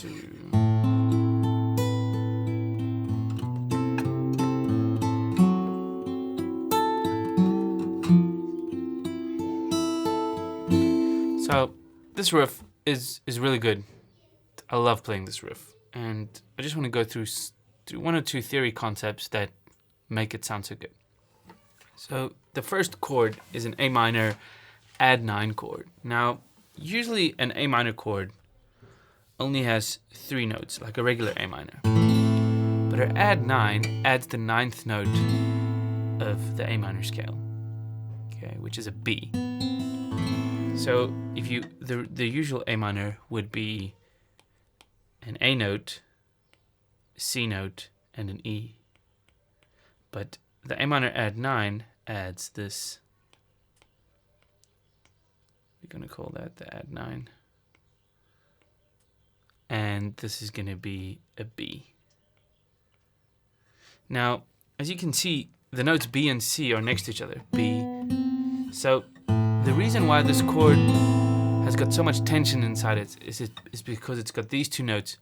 So this riff is really good. I love playing this riff, and I just want to go through one or two theory concepts that make it sound so good. So the first chord is an A minor add 9 chord. Now, usually an A minor chord only has 3 notes, like a regular A minor. But our add 9 adds the 9th note of the A minor scale, okay, which is a B. So if the usual A minor would be an A note, C note, and an E. But the A minor add 9 adds this. We're going to call that the add 9. And this is going to be a B. Now, as you can see, the notes B and C are next to each other. B. So the reason why this chord has got so much tension inside it is because it's got these 2 notes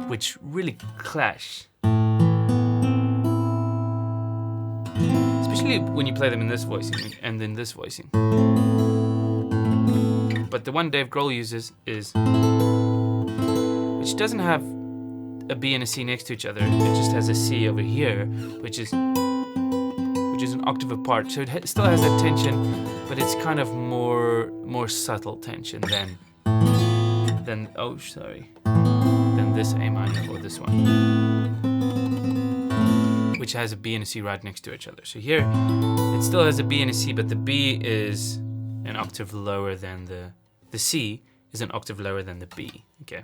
which really clash. Especially when you play them in this voicing and in this voicing. But the one Dave Grohl uses is, which doesn't have a B and a C next to each other. It just has a C over here, which is an octave apart. So it still has that tension, but it's kind of more subtle tension than this A minor or this one, which has a B and a C right next to each other. So here, it still has a B and a C, but the B is an octave lower than the C is an octave lower than the B. Okay.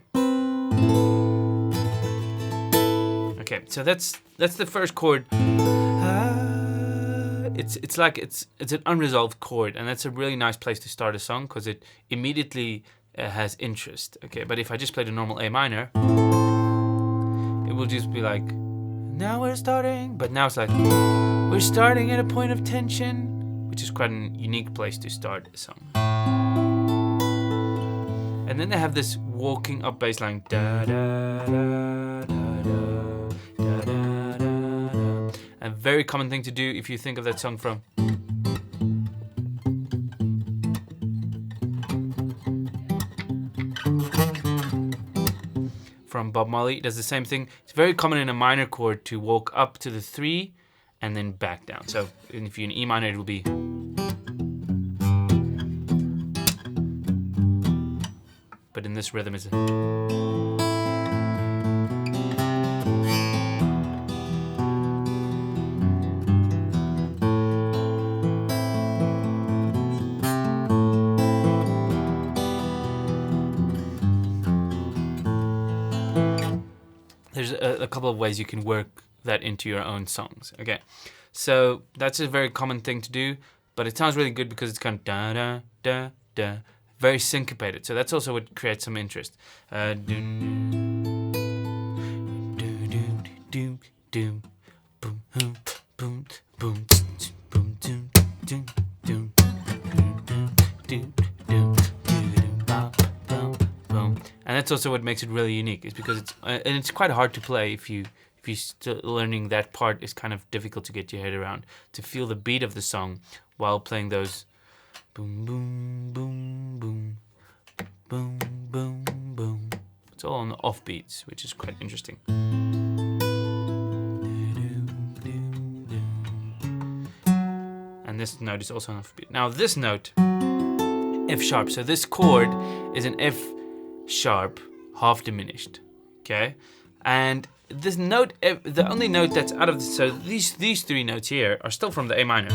Okay, so that's the first chord. It's like it's an unresolved chord, and that's a really nice place to start a song because it immediately has interest. Okay, but if I just played a normal A minor, it will just be like, now we're starting, but now it's like, we're starting at a point of tension, which is quite a unique place to start a song. And then they have this walking up bass line, da da da da da da da da. A very common thing to do if you think of that song from Bob Marley. It does the same thing. It's very common in a minor chord to walk up to the 3 and then back down. So if you're in E minor, it will be. But in this rhythm, it's there's a couple of ways you can work that into your own songs. Okay, so that's a very common thing to do, but it sounds really good because it's kind of da da da da, very syncopated. So that's also what creates some interest. And that's also what makes it really unique, is because it's quite hard to play if you're still learning that part. Is kind of difficult to get your head around, to feel the beat of the song while playing those boom boom boom boom boom boom boom. It's all on the off beats, which is quite interesting. And this note is also on off beat. Now this note, F sharp. So this chord is an F sharp half diminished, okay? And this note, the only note that's out of the, so these 3 notes here are still from the A minor.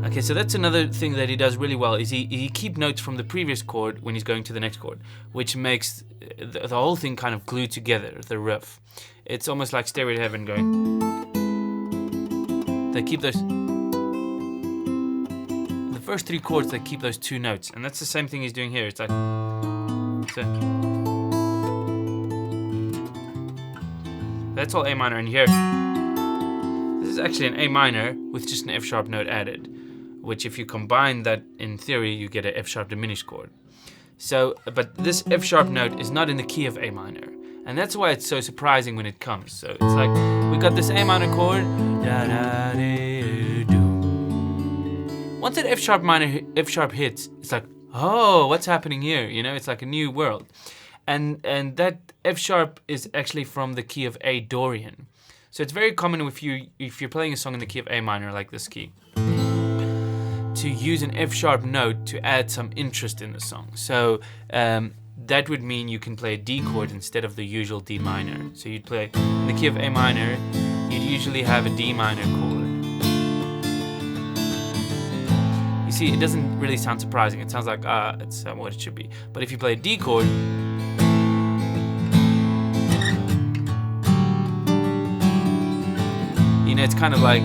Okay, so that's another thing that he does really well, is he keeps notes from the previous chord when he's going to the next chord, which makes the whole thing kind of glued together, the riff. It's almost like Stairway to Heaven going. They keep those, the first 3 chords, they keep those 2 notes, and that's the same thing he's doing here. It's like, so that's all A minor, and here, this is actually an A minor with just an F sharp note added, which if you combine that in theory, you get an F sharp diminished chord. So, but this F sharp note is not in the key of A minor. And that's why it's so surprising when it comes. So it's like, we got this A minor chord. Once that F sharp hits, it's like, oh, what's happening here? You know, it's like a new world. And that F sharp is actually from the key of A Dorian. So it's very common if you're playing a song in the key of A minor, like this key, to use an F sharp note to add some interest in the song. So that would mean you can play a D chord instead of the usual D minor. So you'd play in the key of A minor, you'd usually have a D minor chord. You see, it doesn't really sound surprising. It sounds like, it's what it should be. But if you play a D chord, you know, it's kind of like,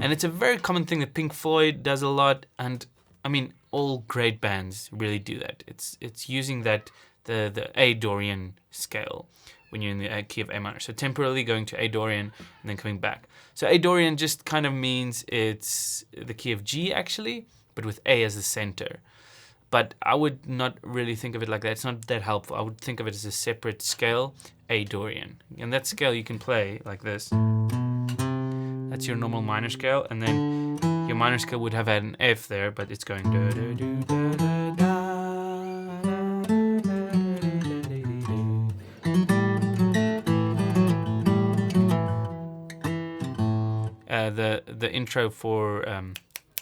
and it's a very common thing that Pink Floyd does a lot, and I mean, all great bands really do that. It's using that the A Dorian scale when you're in the key of A minor. So temporarily going to A Dorian and then coming back. So A Dorian just kind of means it's the key of G actually, but with A as the center. But I would not really think of it like that. It's not that helpful. I would think of it as a separate scale, A Dorian. And that scale you can play like this. That's your normal minor scale, and then your minor scale would have had an F there, but it's going da da do da da da. The intro for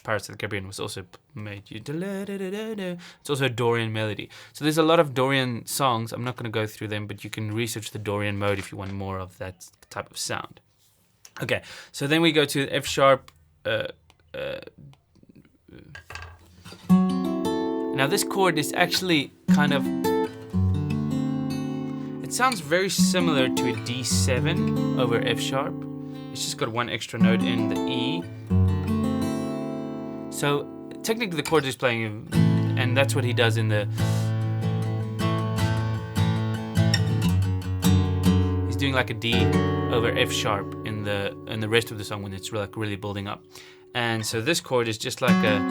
Pirates of the Caribbean was also made. It's also a Dorian melody. So there's a lot of Dorian songs. I'm not going to go through them, but you can research the Dorian mode if you want more of that type of sound. Okay, so then we go to F sharp. Now this chord is actually kind of, it sounds very similar to a D7 over F sharp. It's just got one extra note in the E. So technically the chord is playing, and that's what he does in the, he's doing like a D over F sharp in the rest of the song when it's like really building up. And so this chord is just like a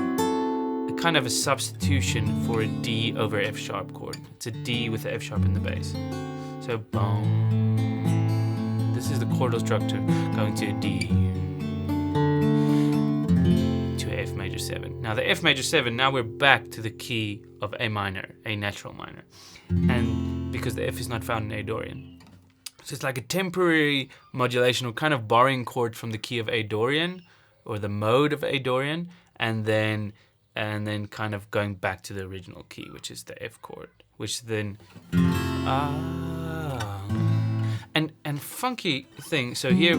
kind of a substitution for a D over F sharp chord. It's a D with the F sharp in the bass. So boom. This is the chordal structure going to a D to a F major 7. Now the F major 7, now we're back to the key of A minor, A natural minor. And because the F is not found in A Dorian. So it's like a temporary modulation or kind of borrowing chord from the key of A Dorian or the mode of A Dorian, and then kind of going back to the original key, which is the F chord, which then and funky thing. So here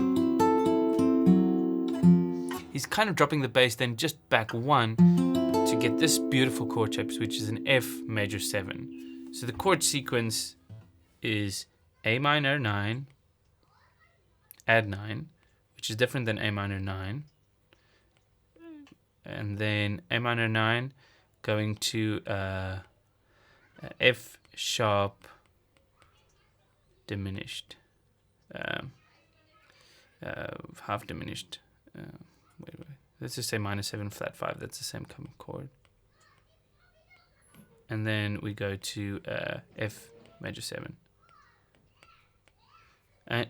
he's kind of dropping the bass, then just back one to get this beautiful chord shape, which is an F major 7. So the chord sequence is A minor 9, add 9, which is different than A minor 9, and then A minor 9 going to F sharp diminished, half diminished. Wait, let's just say minor 7 flat 5. That's the same chord. And then we go to F major 7.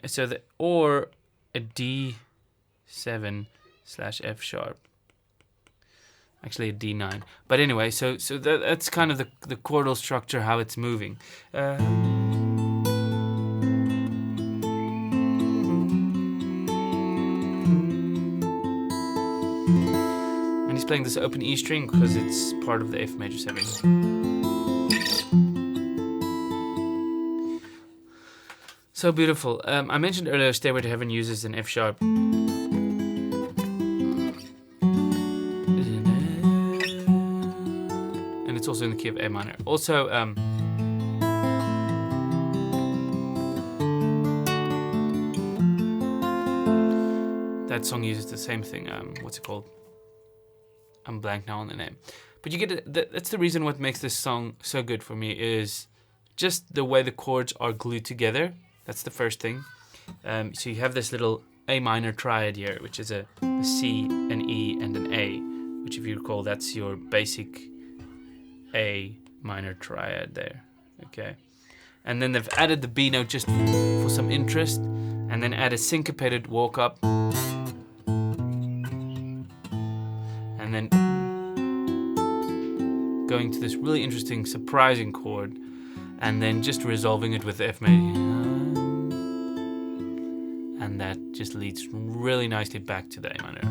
So or a D7 / F sharp. Actually a D9. But anyway, so that's kind of the chordal structure, how it's moving. And he's playing this open E string because it's part of the F major 7. So beautiful. I mentioned earlier Stairway to Heaven uses an F sharp. And it's also in the key of A minor. Also, that song uses the same thing. What's it called? I'm blank now on the name. But you get that's the reason what makes this song so good for me is just the way the chords are glued together. That's the first thing. So you have this little A minor triad here, which is a C, an E, and an A, which if you recall, that's your basic A minor triad there, okay? And then they've added the B note just for some interest, and then add a syncopated walk up, and then going to this really interesting, surprising chord, and then just resolving it with the F major. And that just leads really nicely back to the A minor.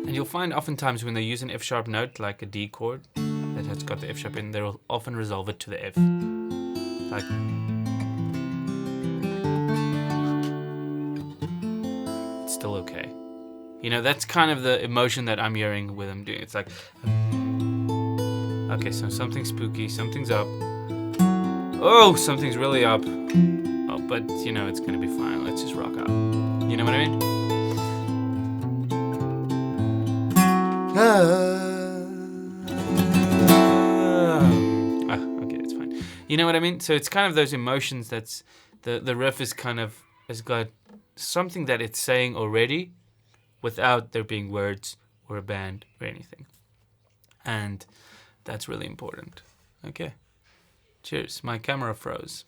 And you'll find oftentimes when they use an F sharp note, like a D chord that has got the F sharp in, they'll often resolve it to the F. Like, it's still okay. You know, that's kind of the emotion that I'm hearing with them doing. It's like, okay, so something's spooky, something's up. Oh, something's really up. Oh, but you know, it's gonna be fine. Let's just rock out. You know what I mean? Okay, it's fine. You know what I mean? So it's kind of those emotions that's, the riff is kind of, has got something that it's saying already, without there being words or a band or anything. And that's really important. Okay. Cheers. My camera froze.